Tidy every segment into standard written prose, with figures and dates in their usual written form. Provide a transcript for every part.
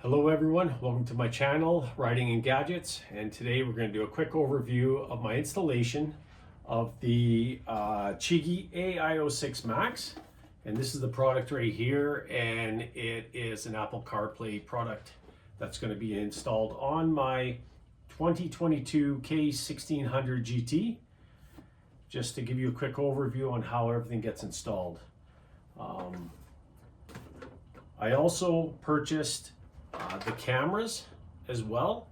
Hello everyone, welcome to my channel, Riding and Gadgets, and today we're going to do a quick overview of my installation of the Chigee Aio-6 Max. And this is the product right here, and it is an Apple Carplay product that's going to be installed on my 2022 K1600gt. Just to give you a quick overview on how everything gets installed. I also purchased the cameras as well,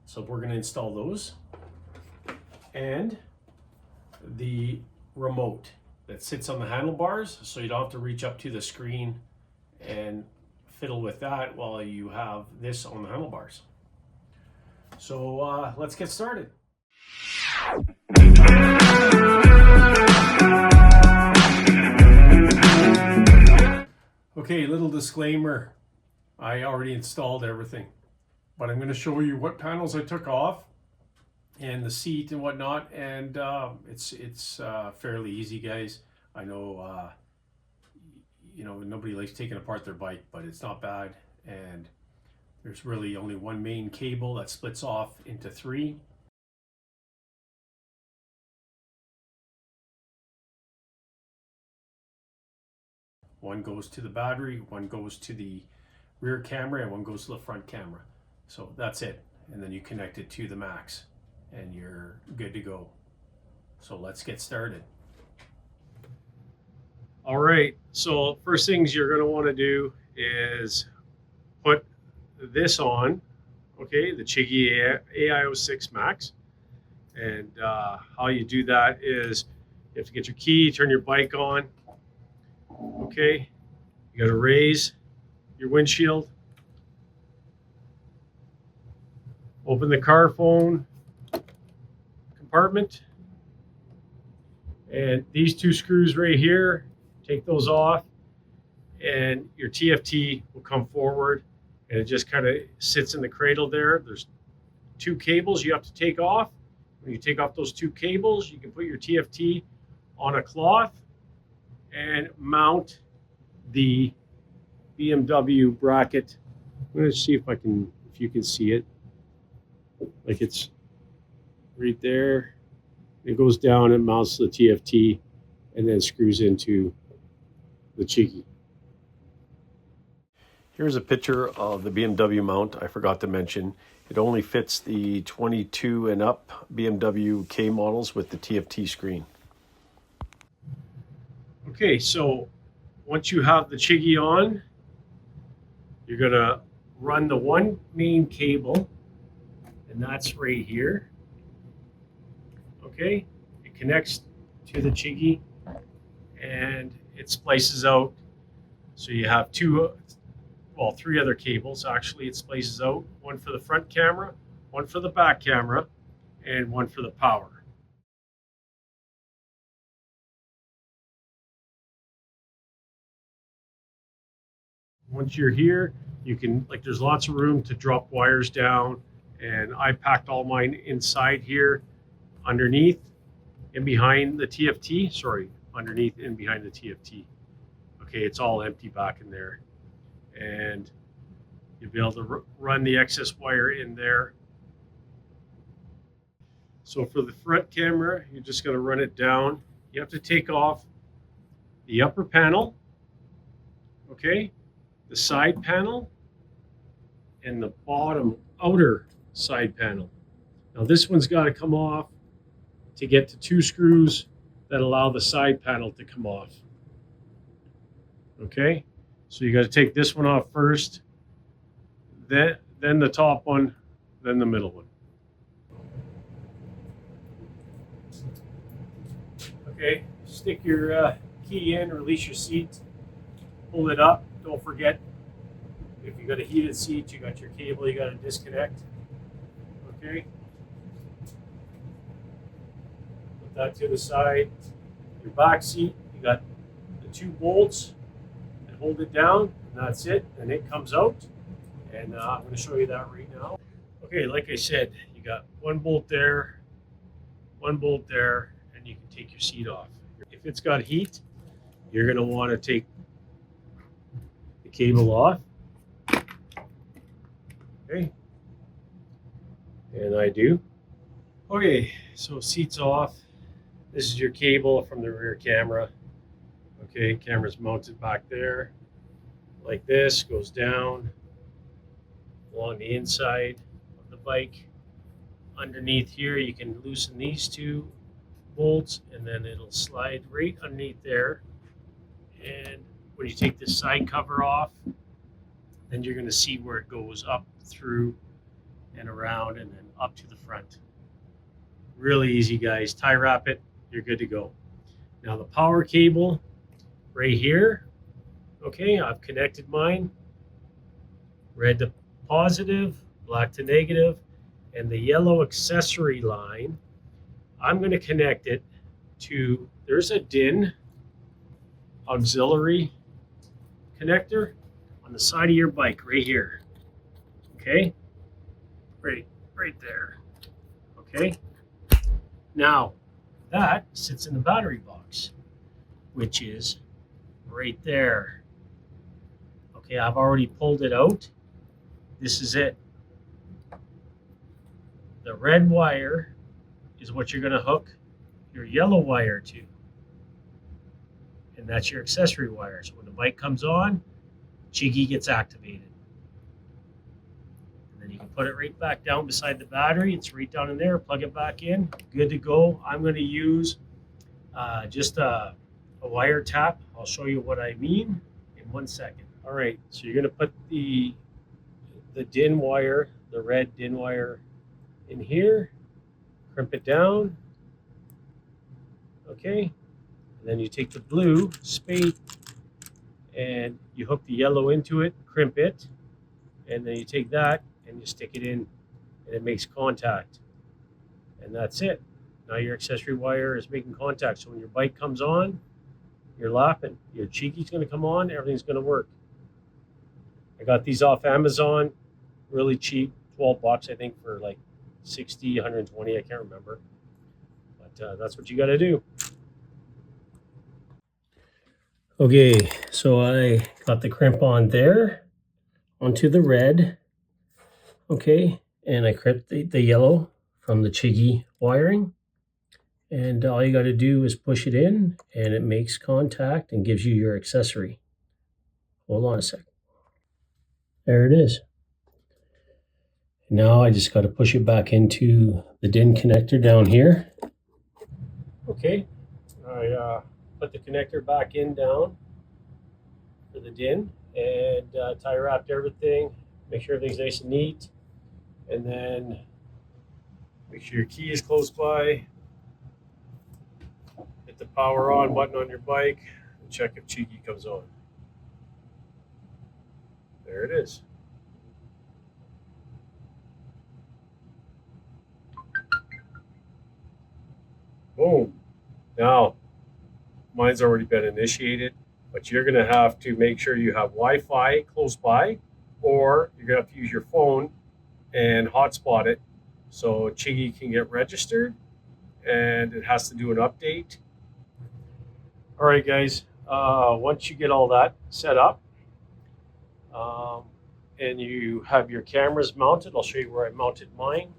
so we're going to install those, and the remote that sits on the handlebars, so you don't have to reach up to the screen and fiddle with that while you have this on the handlebars. So let's get started. Okay, little disclaimer. I already installed everything, but I'm going to show you what panels I took off and the seat and whatnot, and it's fairly easy, guys. I know nobody likes taking apart their bike, but it's not bad, and there's really only one main cable that splits off into three. One goes to the battery, one goes to the rear camera, and one goes to the front camera. So that's it. And then you connect it to the Max and you're good to go. So let's get started. All right, so first things you're going to want to do is put this on, okay, the Chigee Aio-6 Max. And how you do that is you have to get your key, turn your bike on, okay, you got to raise your windshield, open the car phone compartment, and these two screws right here, take those off, and your TFT will come forward, and it just kind of sits in the cradle there. There's two cables you have to take off. When you take off those two cables, you can put your TFT on a cloth and mount the BMW bracket. I'm going to see if you can see it. Like it's right there. It goes down and mounts the TFT and then screws into the Chigee. Here's a picture of the BMW mount. I forgot to mention, it only fits the 22 and up BMW K models with the TFT screen. Okay, so once you have the Chigee on, you're going to run the one main cable, and that's right here. Okay, it connects to the Chigee and it splices out. So you have three other cables actually. It splices out, one for the front camera, one for the back camera, and one for the power. Once you're here, you can, there's lots of room to drop wires down, and I packed all mine inside here, underneath and behind the TFT. Underneath and behind the TFT. Okay, it's all empty back in there, and you'll be able to run the excess wire in there. So for the front camera, you're just going to run it down. You have to take off the upper panel, okay, the side panel, and the bottom outer side panel. Now this one's got to come off to get to two screws that allow the side panel to come off. Okay, so you got to take this one off first, then the top one, then the middle one. Okay, stick your key in, release your seat, pull it up. Don't forget, if you got a heated seat, you got your cable you got to disconnect. Okay, put that to the side. Your back seat, you got the two bolts that hold it down, and that's it, and it comes out. And I'm going to show you that right now. Okay, like I said, you got one bolt there, and you can take your seat off. If it's got heat, you're going to want to take the cable off, Okay, and I do. Okay, so seat's off. This is your cable from the rear camera. Okay, camera's mounted back there like this, goes down along the inside of the bike. Underneath here, you can loosen these two bolts and then it'll slide right underneath there. And when you take this side cover off, then you're going to see where it goes up through and around and then up to the front. Really easy, guys. Tie wrap it, you're good to go. Now the power cable right here. Okay, I've connected mine. Red to positive, black to negative, and the yellow accessory line, I'm going to connect it to, there's a DIN auxiliary connector on the side of your bike right here. Okay, right there. Okay, now that sits in the battery box, which is right there. Okay, I've already pulled it out. This is it. The red wire is what you're going to hook your yellow wire to. And that's your accessory wire. So when the bike comes on, Chigee gets activated. And then you can put it right back down beside the battery. It's right down in there. Plug it back in. Good to go. I'm going to use just a wire tap. I'll show you what I mean in 1 second. All right, so you're going to put the DIN wire, the red DIN wire in here, crimp it down, okay, and then you take the blue spade and you hook the yellow into it, crimp it, and then you take that and you stick it in and it makes contact, and that's it. Now your accessory wire is making contact, so when your bike comes on, you're laughing. Your Chigee's going to come on, everything's going to work. I got these off Amazon, really cheap, 12 bucks I think for like 60, 120, I can't remember. But that's what you got to do. Okay, so I got the crimp on there, onto the red. Okay, and I crimped the yellow from the Chigee wiring. And all you got to do is push it in and it makes contact and gives you your accessory. Hold on a sec. There it is. Now I just got to push it back into the DIN connector down here. Okay, I put the connector back in down for the DIN and tie wrapped everything. Make sure everything's nice and neat, and then make sure your key is close by. Hit the power on button on your bike and check if Chigee comes on. There it is. Boom. Now, mine's already been initiated, but you're going to have to make sure you have Wi-Fi close by, or you're going to have to use your phone and hotspot it so Chigee can get registered, and it has to do an update. All right, guys, once you get all that set up and you have your cameras mounted, I'll show you where I mounted mine.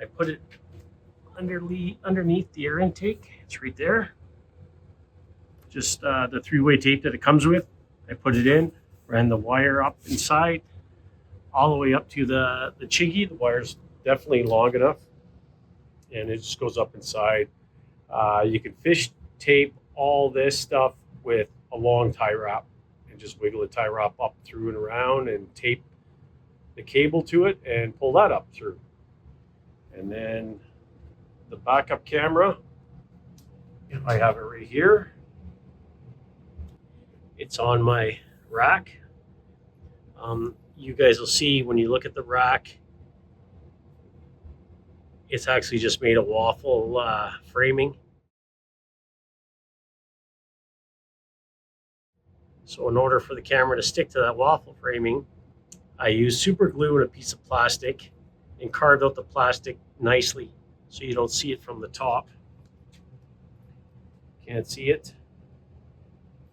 I put it underneath the air intake. It's right there. Just the three-way tape that it comes with. I put it in, ran the wire up inside, all the way up to the Chigee. The wire's definitely long enough, and it just goes up inside. You can fish tape all this stuff with a long tie wrap and just wiggle the tie wrap up through and around and tape the cable to it and pull that up through. And then the backup camera, I have it right here. It's on my rack. You guys will see when you look at the rack, it's actually just made of waffle framing. So in order for the camera to stick to that waffle framing, I used super glue and a piece of plastic and carved out the plastic nicely so you don't see it from the top. Can't see it.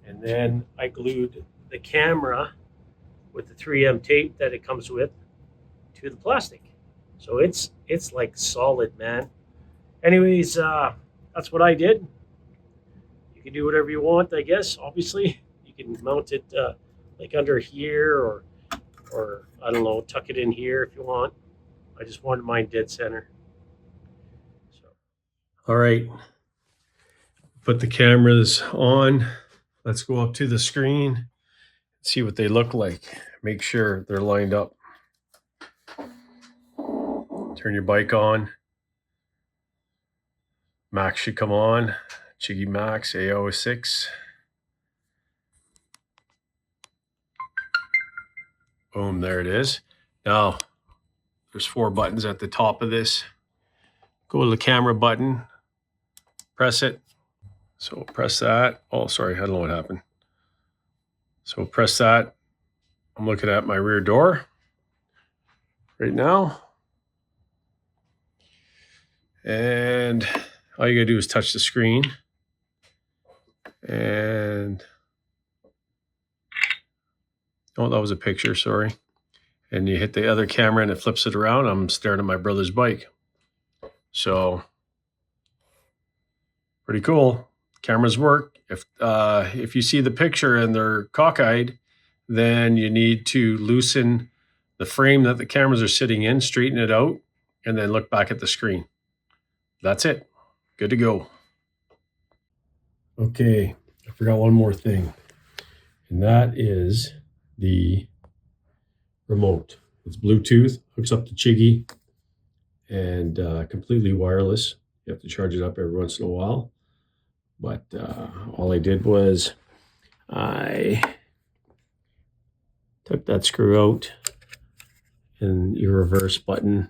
And then I glued the camera with the 3M tape that it comes with to the plastic. So it's like solid, man. Anyways, that's what I did. You can do whatever you want, I guess. Obviously, you can mount it like under here, or I don't know, tuck it in here if you want. I just wanted mine dead center. So, all right, put the cameras on. Let's go up to the screen, see what they look like. Make sure they're lined up. Turn your bike on. Max should come on. Chigee Max Aio-6. Boom, there it is. Now, there's 4 buttons at the top of this. Go to the camera button, press it. So press that. Oh, sorry, I don't know what happened. So press that. I'm looking at my rear door right now. And all you gotta do is touch the screen. And, oh, that was a picture, sorry. And you hit the other camera and it flips it around. I'm staring at my brother's bike. So, pretty cool. Cameras work. If you see the picture and they're cockeyed, then you need to loosen the frame that the cameras are sitting in, straighten it out, and then look back at the screen. That's it. Good to go. Okay, I forgot one more thing, and that is the remote. It's Bluetooth, hooks up to Chigee, and completely wireless. You have to charge it up every once in a while. But all I did was I took that screw out, and your reverse button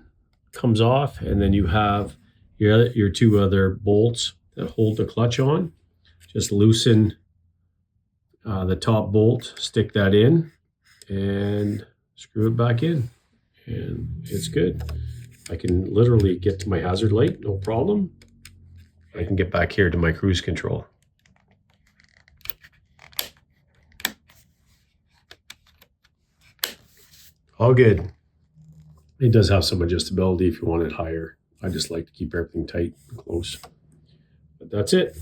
comes off, and then you have your 2 other bolts that hold the clutch on. Just loosen the top bolt, stick that in, and screw it back in, and it's good. I can literally get to my hazard light, no problem. I can get back here to my cruise control. All good. It does have some adjustability if you want it higher. I just like to keep everything tight and close. But that's it.